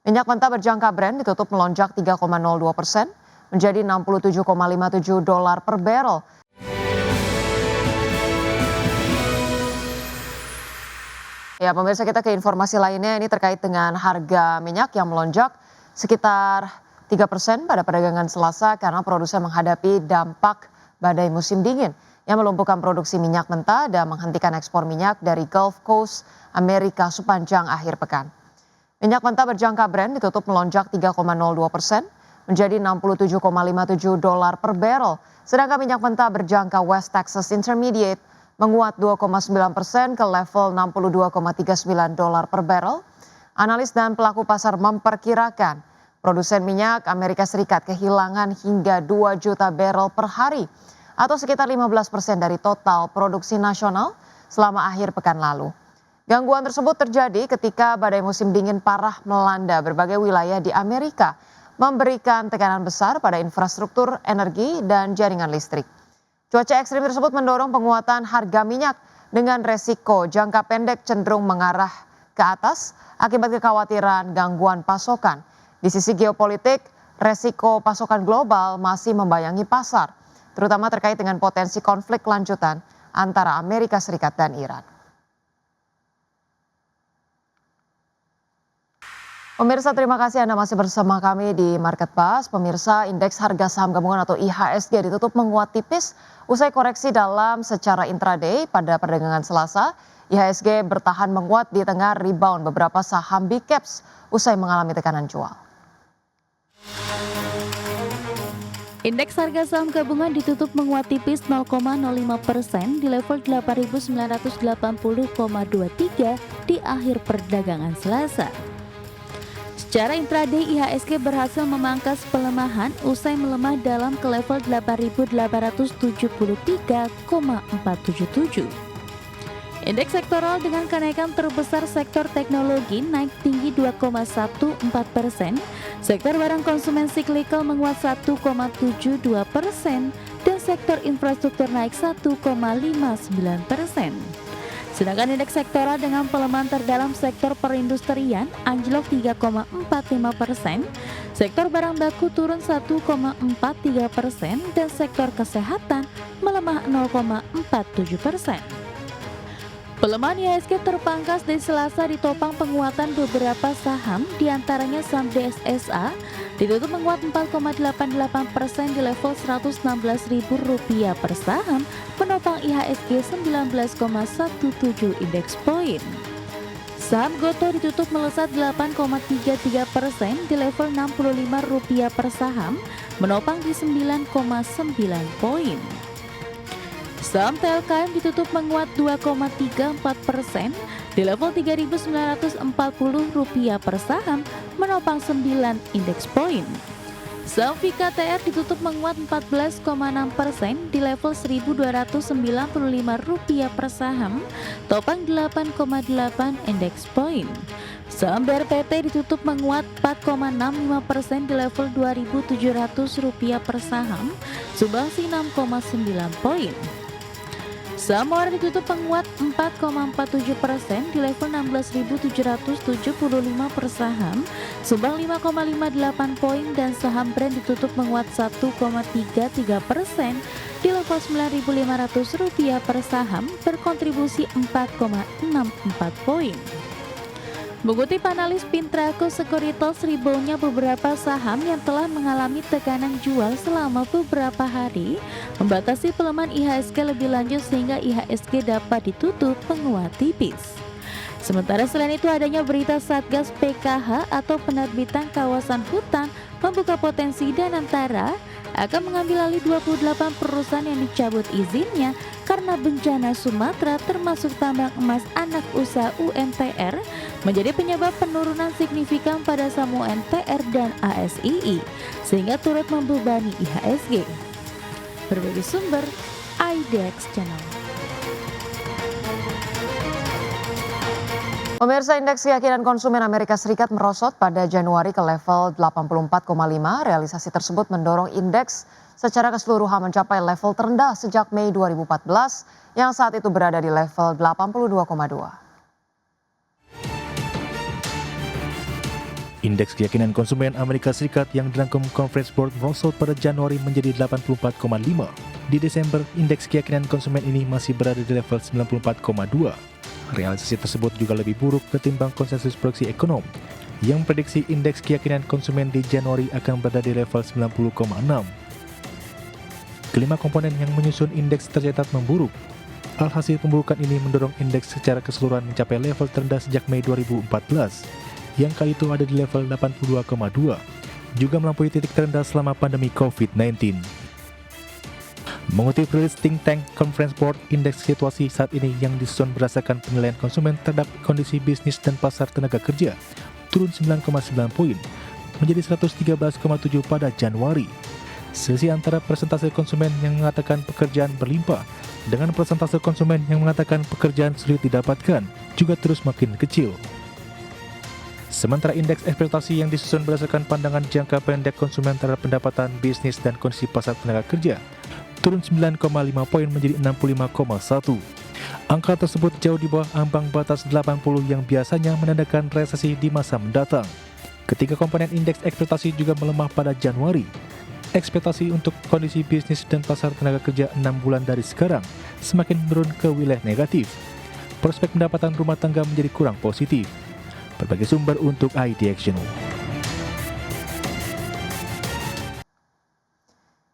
Minyak mentah berjangka Brent ditutup melonjak 3,02% menjadi $67,57 per barrel. Ya, pemirsa, kita ke informasi lainnya, ini terkait dengan harga minyak yang melonjak sekitar 3% pada perdagangan Selasa karena produsen menghadapi dampak badai musim dingin yang melumpuhkan produksi minyak mentah dan menghentikan ekspor minyak dari Gulf Coast Amerika sepanjang akhir pekan. Minyak mentah berjangka Brent ditutup melonjak 3,02% menjadi $67,57 per barrel, sedangkan minyak mentah berjangka West Texas Intermediate menguat 2,9% ke level $62,39 per barrel. Analis dan pelaku pasar memperkirakan produsen minyak Amerika Serikat kehilangan hingga 2 juta barrel per hari atau sekitar 15% dari total produksi nasional selama akhir pekan lalu. Gangguan tersebut terjadi ketika badai musim dingin parah melanda berbagai wilayah di Amerika, memberikan tekanan besar pada infrastruktur energi dan jaringan listrik. Cuaca ekstrim tersebut mendorong penguatan harga minyak dengan resiko jangka pendek cenderung mengarah ke atas akibat kekhawatiran gangguan pasokan. Di sisi geopolitik, resiko pasokan global masih membayangi pasar, terutama terkait dengan potensi konflik lanjutan antara Amerika Serikat dan Iran. Pemirsa, terima kasih Anda masih bersama kami di Market Pass. Pemirsa, indeks harga saham gabungan atau IHSG ditutup menguat tipis usai koreksi dalam secara intraday pada perdagangan Selasa. IHSG bertahan menguat di tengah rebound beberapa saham big caps usai mengalami tekanan jual. Indeks harga saham gabungan ditutup menguat tipis 0,05% di level 8.980,23 di akhir perdagangan Selasa. Secara intraday IHSG berhasil memangkas pelemahan usai melemah dalam ke level 8.873,477. Indeks sektoral dengan kenaikan terbesar sektor teknologi naik tinggi 2,14%, sektor barang konsumen siklikal menguat 1,72% dan sektor infrastruktur naik 1,59%. Sedangkan indeks sektoral dengan pelemahan terdalam sektor perindustrian anjlok 3,45%, sektor barang baku turun 1,43% dan sektor kesehatan melemah 0,47%. Pelemahan IHSG terpangkas dari Selasa ditopang penguatan beberapa saham, diantaranya saham DSSA ditutup menguat 4,88% di level Rp116.000 per saham, menopang IHSG 19,17 indeks poin. Saham Gotoh ditutup melesat 8,33% di level Rp65 per saham, menopang di 9,9 poin. Saham TLKM ditutup menguat 2,34% di level Rp3.940 per saham, menopang 9 indeks poin. Saham VKTR ditutup menguat 14,6% di level Rp1.295 per saham, topang 8,8 indeks poin. Saham BRPT ditutup menguat 4,65% di level Rp2.700 per saham, sumbangsi 6,9 poin. Saham Mawar ditutup menguat 4,47% di level Rp16.775 per saham, sumbang 5,58 poin, dan saham Brand ditutup menguat 1,33% di level Rp9.500 per saham, berkontribusi 4,64 poin. Mengutip analis Pintraco Sekuritas, reboundnya beberapa saham yang telah mengalami tekanan jual selama beberapa hari membatasi pelemahan IHSG lebih lanjut sehingga IHSG dapat ditutup menguat tipis. Sementara selain itu adanya berita Satgas PKH atau penerbitan kawasan hutan membuka potensi Danantara akan mengambil alih 28 perusahaan yang dicabut izinnya karena bencana Sumatera, termasuk tambang emas anak usaha UMTR, menjadi penyebab penurunan signifikan pada saham UMTR dan ASII, sehingga turut membebani IHSG. Berbagai sumber, IDX Channel. Pemirsa, indeks keyakinan konsumen Amerika Serikat merosot pada Januari ke level 84,5. Realisasi tersebut mendorong indeks secara keseluruhan mencapai level terendah sejak Mei 2014 yang saat itu berada di level 82,2. Indeks keyakinan konsumen Amerika Serikat yang dirangkum Conference Board merosot pada Januari menjadi 84,5. Di Desember, indeks keyakinan konsumen ini masih berada di level 94,2. Realisasi tersebut juga lebih buruk ketimbang konsensus proyeksi ekonom yang prediksi indeks keyakinan konsumen di Januari akan berada di level 90,6. Kelima komponen yang menyusun indeks tercatat memburuk. Alhasil pemburukan ini mendorong indeks secara keseluruhan mencapai level terendah sejak Mei 2014. Yang kali itu ada di level 82,2, juga melampaui titik terendah selama pandemi COVID-19. Mengutip rilis think tank Conference Board, indeks situasi saat ini yang disusun berdasarkan penilaian konsumen terhadap kondisi bisnis dan pasar tenaga kerja turun 9,9 poin menjadi 113,7 pada Januari. Selisih antara persentase konsumen yang mengatakan pekerjaan berlimpah dengan persentase konsumen yang mengatakan pekerjaan sulit didapatkan juga terus makin kecil. Sementara indeks ekspektasi yang disusun berdasarkan pandangan jangka pendek konsumen terhadap pendapatan bisnis dan kondisi pasar tenaga kerja turun 9,5 poin menjadi 65,1. Angka tersebut jauh di bawah ambang batas 80 yang biasanya menandakan resesi di masa mendatang. Ketiga komponen indeks ekspektasi juga melemah pada Januari. Ekspektasi untuk kondisi bisnis dan pasar tenaga kerja 6 bulan dari sekarang semakin menurun ke wilayah negatif. Prospek pendapatan rumah tangga menjadi kurang positif. Berbagai sumber untuk ID Action.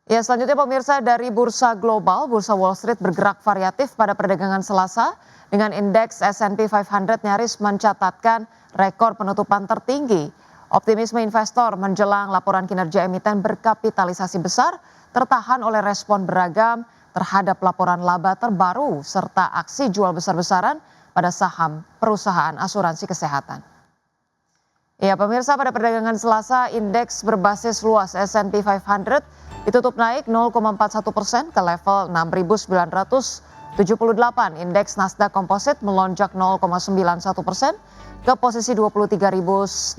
Ya, selanjutnya pemirsa, dari bursa global, bursa Wall Street bergerak variatif pada perdagangan Selasa dengan indeks S&P 500 nyaris mencatatkan rekor penutupan tertinggi. Optimisme investor menjelang laporan kinerja emiten berkapitalisasi besar tertahan oleh respon beragam terhadap laporan laba terbaru serta aksi jual besar-besaran pada saham perusahaan asuransi kesehatan. Ya, pemirsa, pada perdagangan Selasa, indeks berbasis luas S&P 500 ditutup naik 0,41% ke level 6.978. Indeks Nasdaq Composite melonjak 0,91% ke posisi 23.817,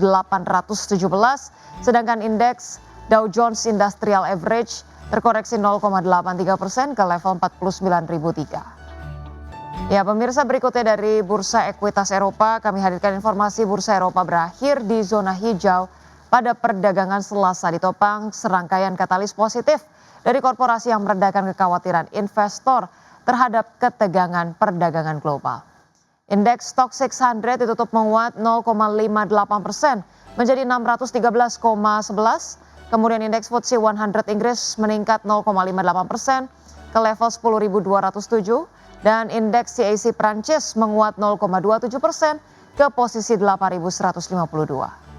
sedangkan indeks Dow Jones Industrial Average terkoreksi 0,83% ke level 49.003. Ya, pemirsa, berikutnya dari Bursa Ekuitas Eropa, kami hadirkan informasi Bursa Eropa berakhir di zona hijau pada perdagangan Selasa ditopang serangkaian katalis positif dari korporasi yang meredakan kekhawatiran investor terhadap ketegangan perdagangan global. Indeks Stoxx 600 ditutup menguat 0,58% menjadi 613,11. Kemudian indeks FTSE 100 Inggris meningkat 0,58% ke level 10.207. Dan indeks CAC Prancis menguat 0,27% ke posisi 8.152.